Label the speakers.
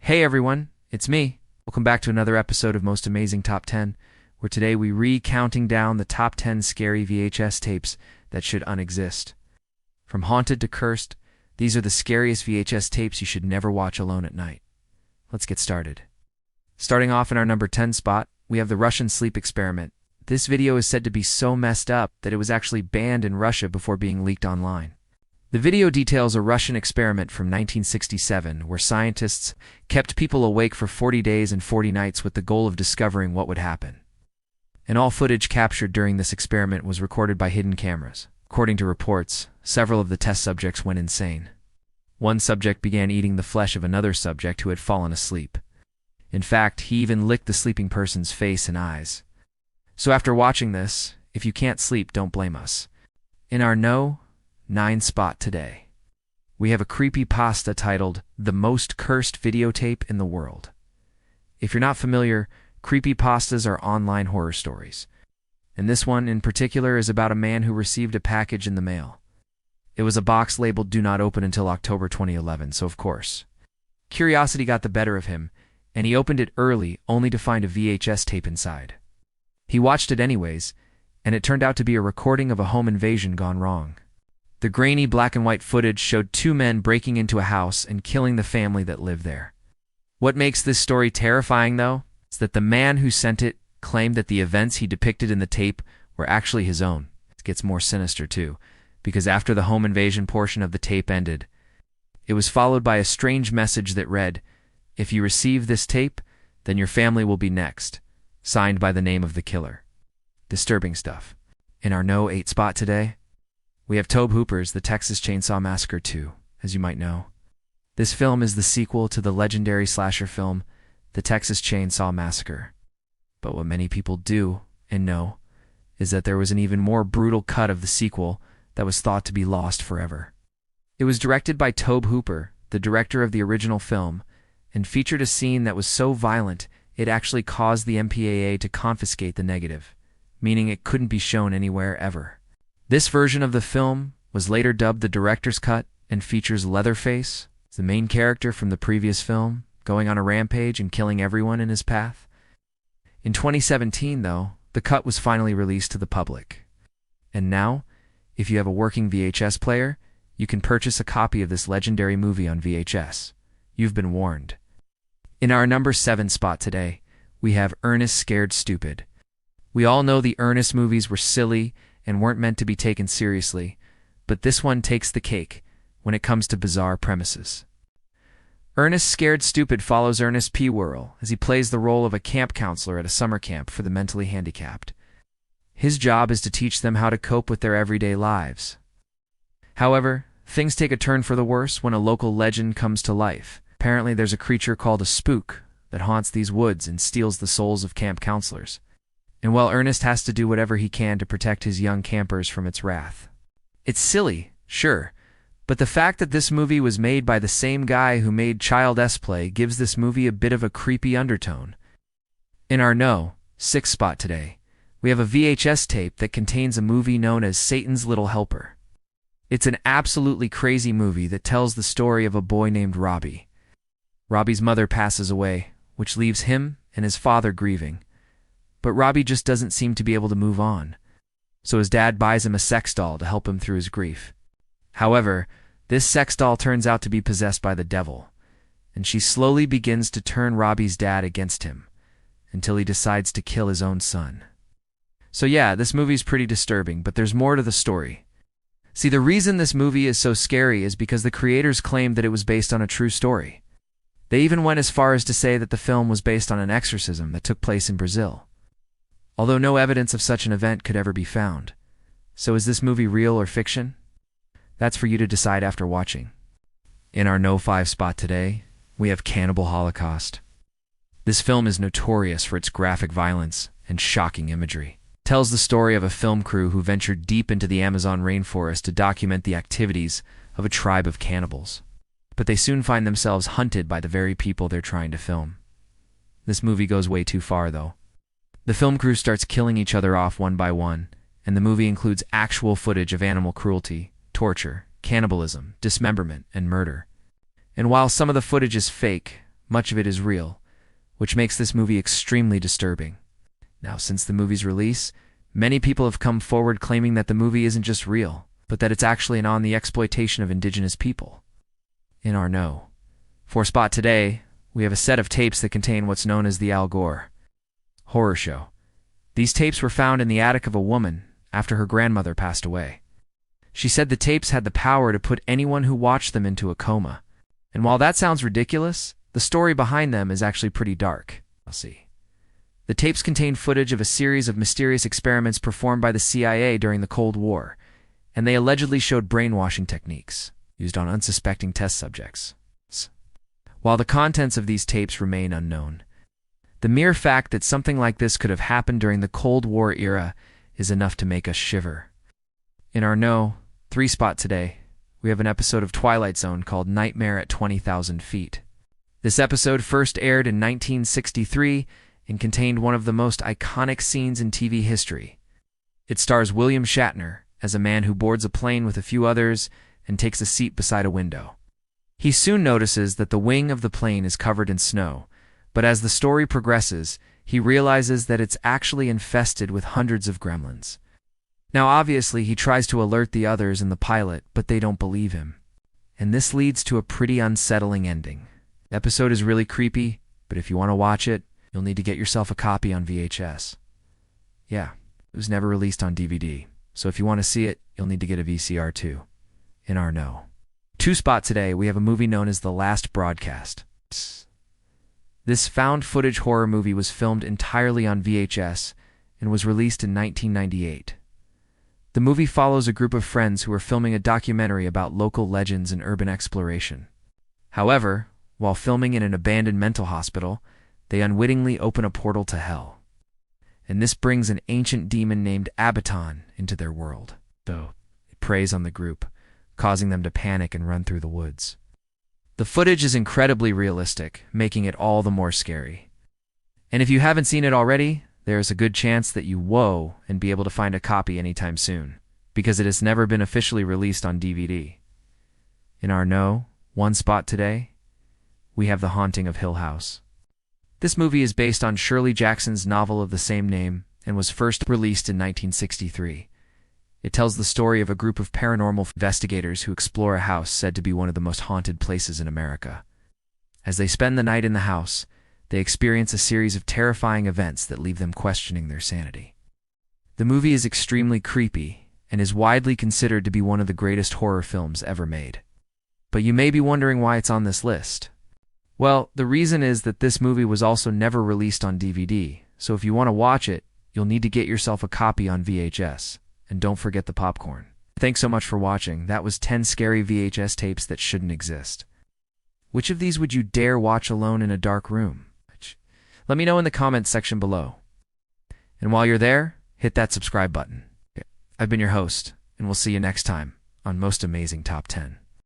Speaker 1: Hey everyone, it's me. Welcome back to another episode of Most Amazing Top 10, where today we recounting down the top 10 scary VHS tapes that should unexist. From haunted to cursed, these are the scariest VHS tapes you should never watch alone at night. Let's get started. Starting off in our number 10 spot, we have the Russian sleep experiment. This video is said to be so messed up that it was actually banned in Russia before being leaked online. The video details a Russian experiment from 1967 where scientists kept people awake for 40 days and 40 nights with the goal of discovering what would happen. And all footage captured during this experiment was recorded by hidden cameras. According to reports, several of the test subjects went insane. One subject began eating the flesh of another subject who had fallen asleep. In fact, he even licked the sleeping person's face and eyes. So after watching this, if you can't sleep, don't blame us. In our No. 9 spot today, we have a creepypasta titled The Most Cursed Videotape in the World. If you're not familiar, creepypastas are online horror stories. And this one in particular is about a man who received a package in the mail. It was a box labeled Do Not Open until October 2011, so of course, curiosity got the better of him, and he opened it early only to find a VHS tape inside. He watched it anyways, and it turned out to be a recording of a home invasion gone wrong. The grainy black and white footage showed two men breaking into a house and killing the family that lived there. What makes this story terrifying, though, is that the man who sent it claimed that the events he depicted in the tape were actually his own. It gets more sinister, too, because after the home invasion portion of the tape ended, it was followed by a strange message that read, "If you receive this tape, then your family will be next," signed by the name of the killer. Disturbing stuff. In our No. 8 spot today, we have Tobe Hooper's The Texas Chainsaw Massacre 2, as you might know. This film is the sequel to the legendary slasher film, The Texas Chainsaw Massacre. But what many people do and know is that there was an even more brutal cut of the sequel that was thought to be lost forever. It was directed by Tobe Hooper, the director of the original film, and featured a scene that was so violent it actually caused the MPAA to confiscate the negative, meaning it couldn't be shown anywhere ever. This version of the film was later dubbed the director's cut and features Leatherface, the main character from the previous film, going on a rampage and killing everyone in his path. In 2017, though, the cut was finally released to the public. And now, if you have a working VHS player, you can purchase a copy of this legendary movie on VHS. You've been warned. In our number 7 spot today, we have Ernest Scared Stupid. We all know the Ernest movies were silly and weren't meant to be taken seriously, but this one takes the cake when it comes to bizarre premises. Ernest Scared Stupid follows Ernest P. Worrell as he plays the role of a camp counselor at a summer camp for the mentally handicapped. His job is to teach them how to cope with their everyday lives. However, things take a turn for the worse when a local legend comes to life. Apparently there's a creature called a spook that haunts these woods and steals the souls of camp counselors. And while Ernest has to do whatever he can to protect his young campers from its wrath. It's silly, sure, but the fact that this movie was made by the same guy who made Child S-Play gives this movie a bit of a creepy undertone. In our No. 6 spot today, we have a VHS tape that contains a movie known as Satan's Little Helper. It's an absolutely crazy movie that tells the story of a boy named Robbie. Robbie's mother passes away, which leaves him and his father grieving. But Robbie just doesn't seem to be able to move on, so his dad buys him a sex doll to help him through his grief. However, this sex doll turns out to be possessed by the devil, and she slowly begins to turn Robbie's dad against him, until he decides to kill his own son. So yeah, this movie's pretty disturbing, but there's more to the story. See, the reason this movie is so scary is because the creators claimed that it was based on a true story. They even went as far as to say that the film was based on an exorcism that took place in Brazil. Although no evidence of such an event could ever be found. So is this movie real or fiction? That's for you to decide after watching. In our No. 5 spot today, we have Cannibal Holocaust. This film is notorious for its graphic violence and shocking imagery. It tells the story of a film crew who ventured deep into the Amazon rainforest to document the activities of a tribe of cannibals. But they soon find themselves hunted by the very people they're trying to film. This movie goes way too far, though. The film crew starts killing each other off one by one, and the movie includes actual footage of animal cruelty, torture, cannibalism, dismemberment, and murder. And while some of the footage is fake, much of it is real, which makes this movie extremely disturbing. Now, since the movie's release, many people have come forward claiming that the movie isn't just real, but that it's actually on the exploitation of indigenous people. In our know. For spot today, we have a set of tapes that contain what's known as the Al Gore horror show. These tapes were found in the attic of a woman after her grandmother passed away. She said the tapes had the power to put anyone who watched them into a coma. And while that sounds ridiculous, the story behind them is actually pretty dark. I'll see. The tapes contain footage of a series of mysterious experiments performed by the CIA during the Cold War, and they allegedly showed brainwashing techniques used on unsuspecting test subjects. While the contents of these tapes remain unknown, the mere fact that something like this could have happened during the Cold War era is enough to make us shiver. In our know, 3 spot today, we have an episode of Twilight Zone called Nightmare at 20,000 Feet. This episode first aired in 1963 and contained one of the most iconic scenes in TV history. It stars William Shatner as a man who boards a plane with a few others and takes a seat beside a window. He soon notices that the wing of the plane is covered in snow, but as the story progresses, he realizes that it's actually infested with hundreds of gremlins. Now obviously he tries to alert the others and the pilot, but they don't believe him. And this leads to a pretty unsettling ending. The episode is really creepy, but if you want to watch it, you'll need to get yourself a copy on VHS. Yeah, it was never released on DVD, so if you want to see it, you'll need to get a VCR too. In our know. 2 spot today, we have a movie known as The Last Broadcast. This found footage horror movie was filmed entirely on VHS and was released in 1998. The movie follows a group of friends who are filming a documentary about local legends and urban exploration. However, while filming in an abandoned mental hospital, they unwittingly open a portal to hell. And this brings an ancient demon named Abaton into their world. So, it preys on the group, causing them to panic and run through the woods. The footage is incredibly realistic, making it all the more scary. And if you haven't seen it already, there is a good chance that you won't and be able to find a copy anytime soon, because it has never been officially released on DVD. In our know, 1 spot today, we have The Haunting of Hill House. This movie is based on Shirley Jackson's novel of the same name and was first released in 1963. It tells the story of a group of paranormal investigators who explore a house said to be one of the most haunted places in America. As they spend the night in the house, they experience a series of terrifying events that leave them questioning their sanity. The movie is extremely creepy and is widely considered to be one of the greatest horror films ever made. But you may be wondering why it's on this list. Well, the reason is that this movie was also never released on DVD, so if you want to watch it, you'll need to get yourself a copy on VHS. And don't forget the popcorn. Thanks so much for watching. That was 10 scary VHS tapes that shouldn't exist. Which of these would you dare watch alone in a dark room? Let me know in the comments section below. And while you're there, hit that subscribe button. I've been your host, and we'll see you next time on Most Amazing Top 10.